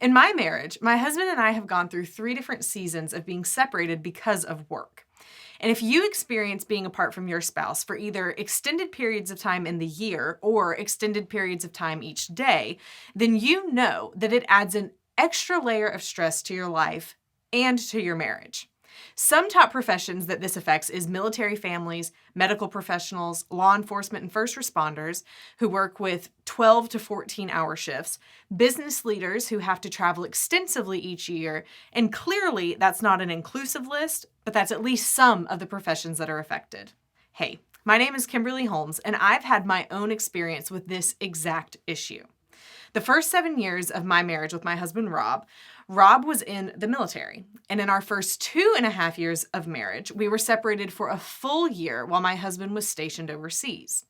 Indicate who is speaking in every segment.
Speaker 1: In my marriage, my husband and I have gone through 3 different seasons of being separated because of work. And if you experience being apart from your spouse for either extended periods of time in the year or extended periods of time each day, then you know that it adds an extra layer of stress to your life and to your marriage. Some top professions that this affects is military families, medical professionals, law enforcement and first responders who work with 12 to 14-hour shifts, business leaders who have to travel extensively each year, and clearly that's not an inclusive list, but that's at least some of the professions that are affected. Hey, my name is Kimberly Holmes, and I've had my own experience with this exact issue. The first 7 years of my marriage with my husband, Rob was in the military. And in our first 2.5 years of marriage, we were separated for a full year while my husband was stationed overseas.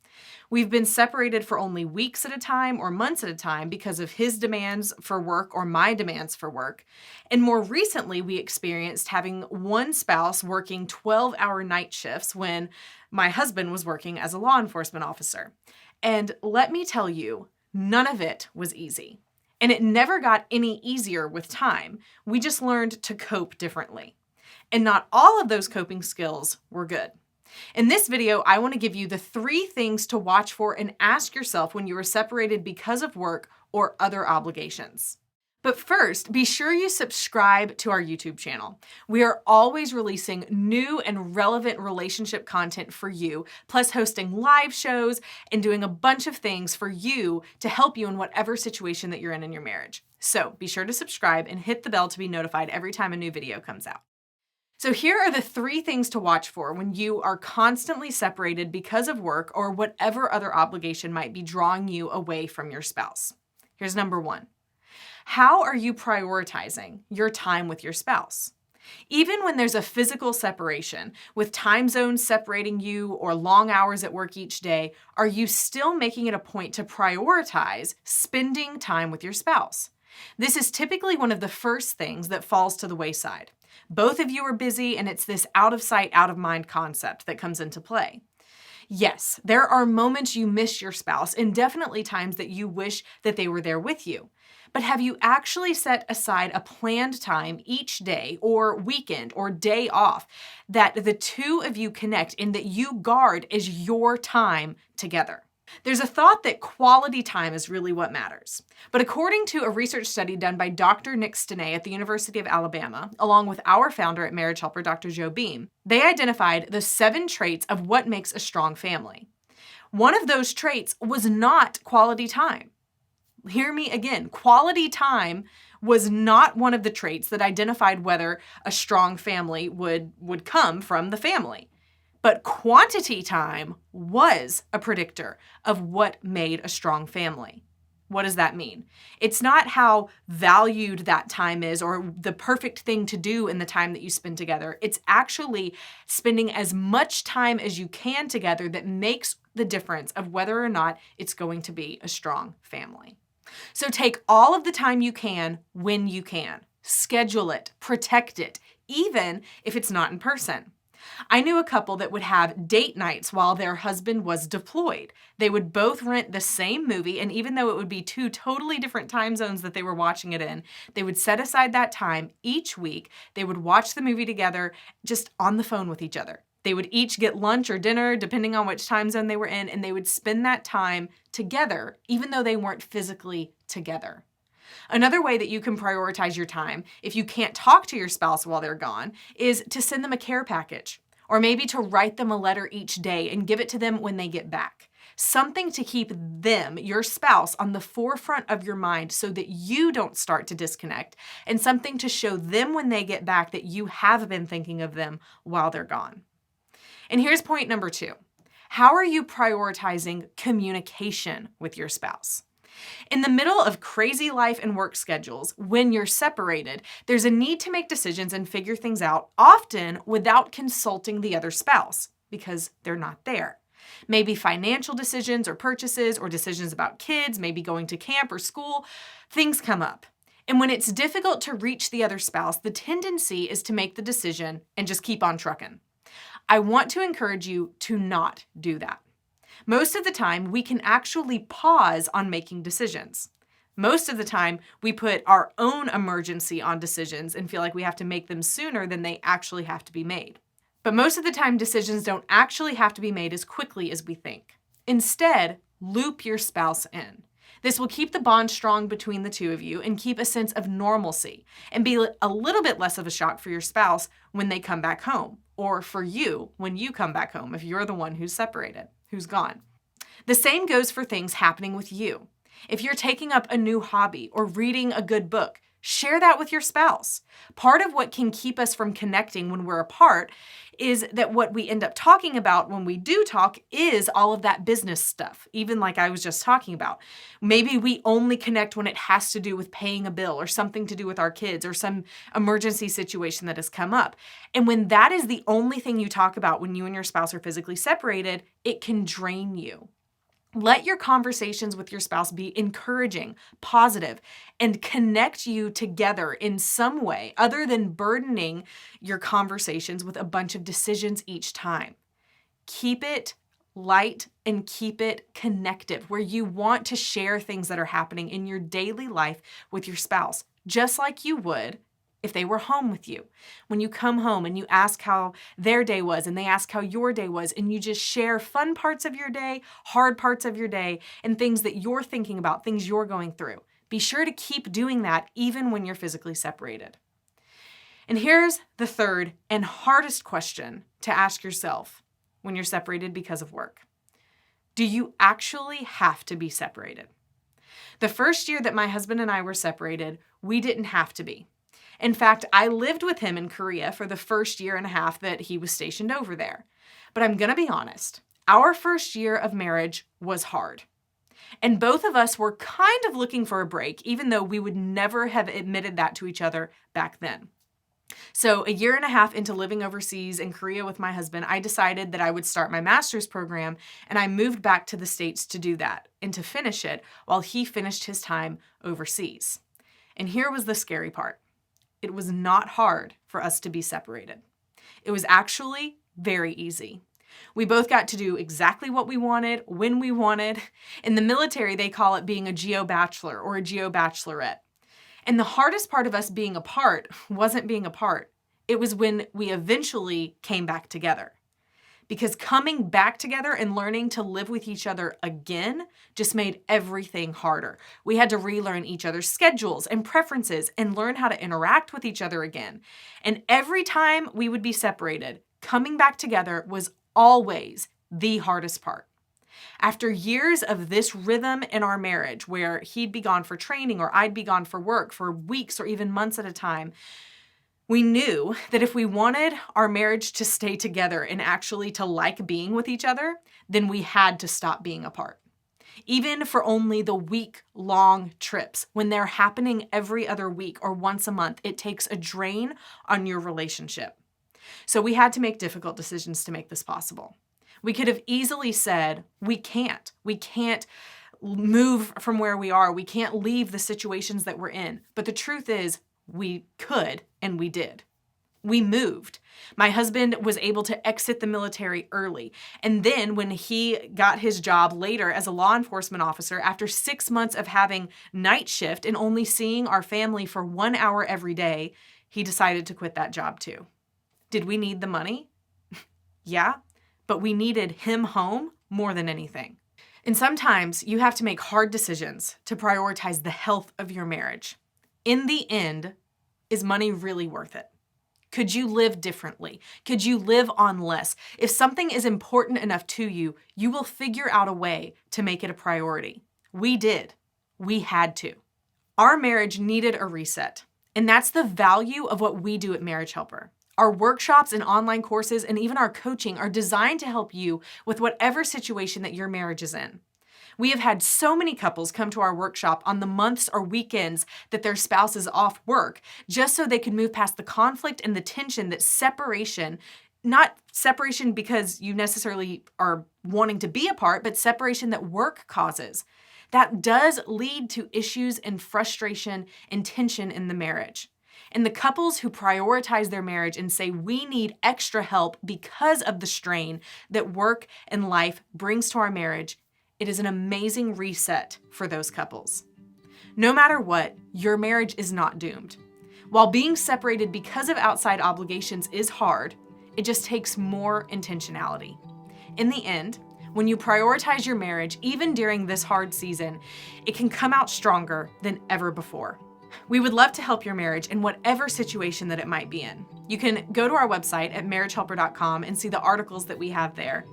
Speaker 1: We've been separated for only weeks at a time or months at a time because of his demands for work or my demands for work. And more recently, we experienced having one spouse working 12-hour night shifts when my husband was working as a law enforcement officer. And let me tell you, none of it was easy. And it never got any easier with time. We just learned to cope differently. And not all of those coping skills were good. In this video, I want to give you the 3 things to watch for and ask yourself when you are separated because of work or other obligations. But first, be sure you subscribe to our YouTube channel. We are always releasing new and relevant relationship content for you, plus hosting live shows and doing a bunch of things for you to help you in whatever situation that you're in your marriage. So be sure to subscribe and hit the bell to be notified every time a new video comes out. So here are the 3 things to watch for when you are constantly separated because of work or whatever other obligation might be drawing you away from your spouse. Here's number 1. How are you prioritizing your time with your spouse? Even when there's a physical separation, with time zones separating you or long hours at work each day, are you still making it a point to prioritize spending time with your spouse? This is typically one of the first things that falls to the wayside. Both of you are busy, and it's this out of sight, out of mind concept that comes into play. Yes, there are moments you miss your spouse and definitely times that you wish that they were there with you. But have you actually set aside a planned time each day or weekend or day off that the 2 of you connect and that you guard as your time together? There's a thought that quality time is really what matters. But according to a research study done by Dr. Nick Stenay at the University of Alabama, along with our founder at Marriage Helper, Dr. Joe Beam, they identified the 7 traits of what makes a strong family. One of those traits was not quality time. Hear me again. Quality time was not one of the traits that identified whether a strong family would come from the family. But quantity time was a predictor of what made a strong family. What does that mean? It's not how valued that time is or the perfect thing to do in the time that you spend together. It's actually spending as much time as you can together that makes the difference of whether or not it's going to be a strong family. So take all of the time you can when you can. Schedule it, protect it, even if it's not in person. I knew a couple that would have date nights while their husband was deployed. They would both rent the same movie, and even though it would be 2 totally different time zones that they were watching it in, they would set aside that time each week. They would watch the movie together, just on the phone with each other. They would each get lunch or dinner, depending on which time zone they were in, and they would spend that time together, even though they weren't physically together. Another way that you can prioritize your time, if you can't talk to your spouse while they're gone, is to send them a care package, or maybe to write them a letter each day and give it to them when they get back. Something to keep them, your spouse, on the forefront of your mind so that you don't start to disconnect, and something to show them when they get back that you have been thinking of them while they're gone. And here's point number 2. How are you prioritizing communication with your spouse? In the middle of crazy life and work schedules, when you're separated, there's a need to make decisions and figure things out, often without consulting the other spouse, because they're not there. Maybe financial decisions or purchases or decisions about kids, maybe going to camp or school, things come up. And when it's difficult to reach the other spouse, the tendency is to make the decision and just keep on trucking. I want to encourage you to not do that. Most of the time, we can actually pause on making decisions. Most of the time, we put our own emergency on decisions and feel like we have to make them sooner than they actually have to be made. But most of the time, decisions don't actually have to be made as quickly as we think. Instead, loop your spouse in. This will keep the bond strong between the two of you and keep a sense of normalcy and be a little bit less of a shock for your spouse when they come back home, or for you when you come back home if you're the one who's separated, who's gone. The same goes for things happening with you. If you're taking up a new hobby or reading a good book, share that with your spouse. Part of what can keep us from connecting when we're apart is that what we end up talking about when we do talk is all of that business stuff, even like I was just talking about. Maybe we only connect when it has to do with paying a bill or something to do with our kids or some emergency situation that has come up. And when that is the only thing you talk about when you and your spouse are physically separated, it can drain you. Let your conversations with your spouse be encouraging, positive, and connect you together in some way other than burdening your conversations with a bunch of decisions each time. Keep it light and keep it connective, where you want to share things that are happening in your daily life with your spouse, just like you would if they were home with you. When you come home and you ask how their day was and they ask how your day was, and you just share fun parts of your day, hard parts of your day, and things that you're thinking about, things you're going through. Be sure to keep doing that even when you're physically separated. And here's the third and hardest question to ask yourself when you're separated because of work. Do you actually have to be separated? The first year that my husband and I were separated, we didn't have to be. In fact, I lived with him in Korea for the first year and a half that he was stationed over there. But I'm going to be honest, our first year of marriage was hard. And both of us were kind of looking for a break, even though we would never have admitted that to each other back then. So a year and a half into living overseas in Korea with my husband, I decided that I would start my master's program, and I moved back to the States to do that and to finish it while he finished his time overseas. And here was the scary part. It was not hard for us to be separated. It was actually very easy. We both got to do exactly what we wanted, when we wanted. In the military, they call it being a geo-bachelor or a geo-bachelorette. And the hardest part of us being apart wasn't being apart. It was when we eventually came back together. Because coming back together and learning to live with each other again just made everything harder. We had to relearn each other's schedules and preferences and learn how to interact with each other again. And every time we would be separated, coming back together was always the hardest part. After years of this rhythm in our marriage, where he'd be gone for training or I'd be gone for work for weeks or even months at a time, we knew that if we wanted our marriage to stay together and actually to like being with each other, then we had to stop being apart. Even for only the week-long trips, when they're happening every other week or once a month, it takes a drain on your relationship. So we had to make difficult decisions to make this possible. We could have easily said, we can't move from where we are. We can't leave the situations that we're in. But the truth is, we could, and we did. We moved. My husband was able to exit the military early. And then when he got his job later as a law enforcement officer, after 6 months of having night shift and only seeing our family for 1 hour every day, he decided to quit that job too. Did we need the money? Yeah, but we needed him home more than anything. And sometimes you have to make hard decisions to prioritize the health of your marriage. In the end, is money really worth it? Could you live differently? Could you live on less? If something is important enough to you, you will figure out a way to make it a priority. We did. We had to. Our marriage needed a reset, and that's the value of what we do at Marriage Helper. Our workshops and online courses and even our coaching are designed to help you with whatever situation that your marriage is in. We have had so many couples come to our workshop on the months or weekends that their spouse is off work, just so they can move past the conflict and the tension that separation, not separation because you necessarily are wanting to be apart, but separation that work causes. That does lead to issues and frustration and tension in the marriage. And the couples who prioritize their marriage and say, we need extra help because of the strain that work and life brings to our marriage, it is an amazing reset for those couples. No matter what, your marriage is not doomed. While being separated because of outside obligations is hard, it just takes more intentionality. In the end, when you prioritize your marriage, even during this hard season, it can come out stronger than ever before. We would love to help your marriage in whatever situation that it might be in. You can go to our website at marriagehelper.com and see the articles that we have there.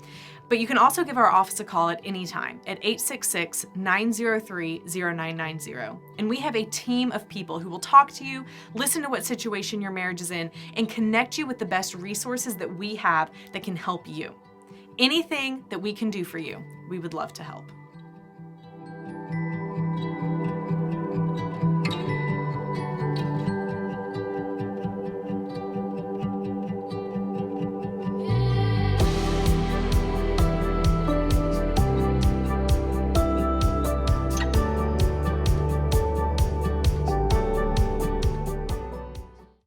Speaker 1: But you can also give our office a call at any time at 866-903-0990. And we have a team of people who will talk to you, listen to what situation your marriage is in, and connect you with the best resources that we have that can help you. Anything that we can do for you, we would love to help.